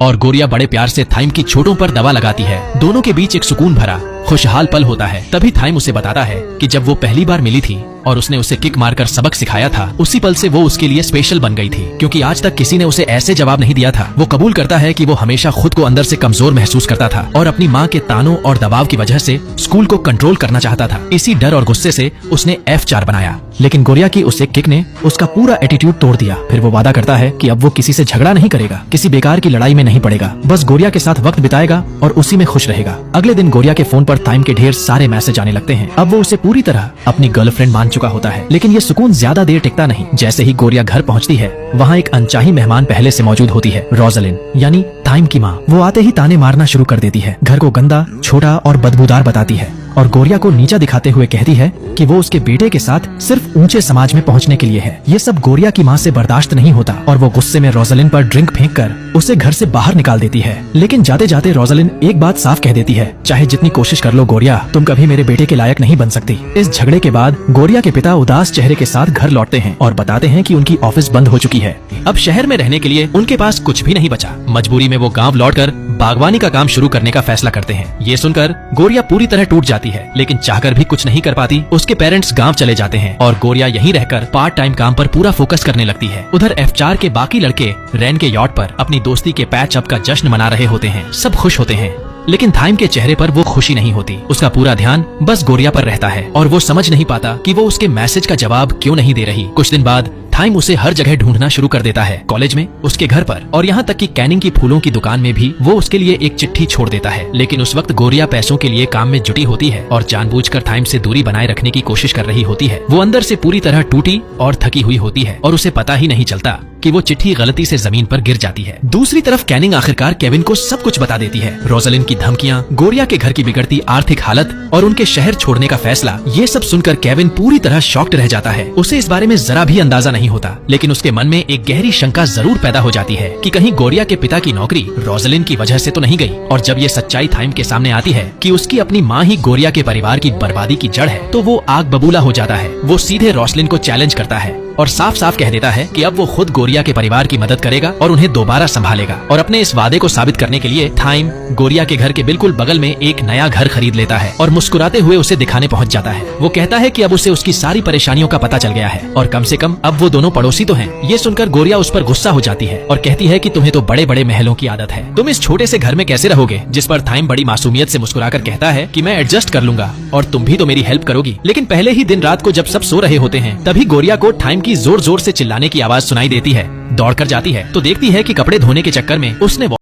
और गोरिया बड़े प्यार से थाइम की चोटों पर दवा लगाती है। दोनों के बीच एक सुकून भरा खुशहाल पल होता है। तभी थाइम उसे बताता है कि जब वो पहली बार मिली थी और उसने उसे किक मारकर सबक सिखाया था, उसी पल से वो उसके लिए स्पेशल बन गई थी, क्योंकि आज तक किसी ने उसे ऐसे जवाब नहीं दिया था। वो कबूल करता है कि वो हमेशा खुद को अंदर से कमजोर महसूस करता था और अपनी माँ के तानों और दबाव की वजह से स्कूल को कंट्रोल करना चाहता था। इसी डर और गुस्से से उसने F4 बनाया, लेकिन गोरिया की उस एक किक ने उसका पूरा एटीट्यूड तोड़ दिया। फिर वो वादा करता है कि अब वो किसी से झगड़ा नहीं करेगा, किसी बेकार की लड़ाई में नहीं पड़ेगा, बस गोरिया के साथ वक्त बिताएगा और उसी में खुश रहेगा। अगले दिन गोरिया के फोन पर थाइम के ढेर सारे मैसेज आने लगते हैं। अब वो उसे पूरी तरह अपनी गर्लफ्रेंड मान चुका होता है, लेकिन ये सुकून ज्यादा देर टिकता नहीं। जैसे ही गोरिया घर पहुंचती है, वहाँ एक अनचाही मेहमान पहले से मौजूद होती है, रोजलिन यानी थाइम की माँ। वो आते ही ताने मारना शुरू कर देती है, घर को गंदा, छोटा और बदबूदार बताती है और गोरिया को नीचा दिखाते हुए कहती है कि वो उसके बेटे के साथ सिर्फ ऊंचे समाज में पहुंचने के लिए है। ये सब गोरिया की माँ से बर्दाश्त नहीं होता और वो गुस्से में रोजलिन पर ड्रिंक फेंककर उसे घर से बाहर निकाल देती है। लेकिन जाते जाते रोजलिन एक बात साफ कह देती है, चाहे जितनी कोशिश कर लो गोरिया, तुम कभी मेरे बेटे के लायक नहीं बन सकती। इस झगड़े के बाद गोरिया के पिता उदास चेहरे के साथ घर लौटते हैं और बताते हैं कि उनकी ऑफिस बंद हो चुकी है। अब शहर में रहने के लिए उनके पास कुछ भी नहीं बचा। मजबूरी में वो गाँव लौटकर बागवानी का काम शुरू करने का फैसला करते हैं। ये सुनकर गोरिया पूरी तरह टूट जाती है, लेकिन चाहकर भी कुछ नहीं कर पाती। उसके पेरेंट्स गांव चले जाते हैं और गोरिया यहीं रहकर पार्ट टाइम काम पर पूरा फोकस करने लगती है। उधर F4 के बाकी लड़के रैन के यॉट पर अपनी दोस्ती के पैच अप का जश्न मना रहे होते हैं। सब खुश होते हैं, लेकिन थाइम के चेहरे पर वो खुशी नहीं होती। उसका पूरा ध्यान बस गोरिया पर रहता है और वो समझ नहीं पाता कि वो उसके मैसेज का जवाब क्यों नहीं दे रही। कुछ दिन बाद थाइम उसे हर जगह ढूंढना शुरू कर देता है, कॉलेज में, उसके घर पर और यहाँ तक कि कैनिंग की फूलों की दुकान में भी वो उसके लिए एक चिट्ठी छोड़ देता है। लेकिन उस वक्त गोरिया पैसों के लिए काम में जुटी होती है और जानबूझकर थाइम से दूरी बनाए रखने की कोशिश कर रही होती है। वो अंदर से पूरी तरह टूटी और थकी हुई होती है और उसे पता ही नहीं चलता कि वो चिट्ठी गलती से जमीन पर गिर जाती है। दूसरी तरफ कैनिंग आखिरकार केविन को सब कुछ बता देती है। रोजलिन की धमकियां, गोरिया के घर की बिगड़ती आर्थिक हालत और उनके शहर छोड़ने का फैसला, ये सब सुनकर केविन पूरी तरह शॉक्ड रह जाता है। उसे इस बारे में जरा भी अंदाजा नहीं होता, लेकिन उसके मन में एक गहरी शंका जरूर पैदा हो जाती है कि कहीं गोरिया के पिता की नौकरी रोजलिन की वजह से तो नहीं गई। और जब ये सच्चाई थाइम के सामने आती है कि उसकी अपनी माँ ही गोरिया के परिवार की बर्बादी की जड़ है, तो वो आग बबूला हो जाता है। वो सीधे रोजलिन को चैलेंज करता है और साफ साफ कह देता है कि अब वो खुद गोरिया के परिवार की मदद करेगा और उन्हें दोबारा संभालेगा। और अपने इस वादे को साबित करने के लिए थाइम गोरिया के घर के बिल्कुल बगल में एक नया घर खरीद लेता है और मुस्कुराते हुए उसे दिखाने पहुंच जाता है। वो कहता है कि अब उसे उसकी सारी परेशानियों का पता चल गया है और कम से कम अब वो दोनों पड़ोसी तो हैं। ये सुनकर गोरिया उस पर गुस्सा हो जाती है और कहती है कि तुम्हें तो बड़े बड़े महलों की आदत है, तुम इस छोटे से घर में कैसे रहोगे। जिस पर थाइम बड़ी मासूमियत से मुस्कुराकर कहता है कि मैं एडजस्ट कर लूंगा और तुम भी तो मेरी हेल्प करोगी। लेकिन पहले ही दिन रात को जब सब सो रहे होते हैं, तभी गोरिया को थाइम की जोर जोर से चिल्लाने की आवाज सुनाई देती है। दौड़कर जाती है तो देखती है कि कपड़े धोने के चक्कर में उसने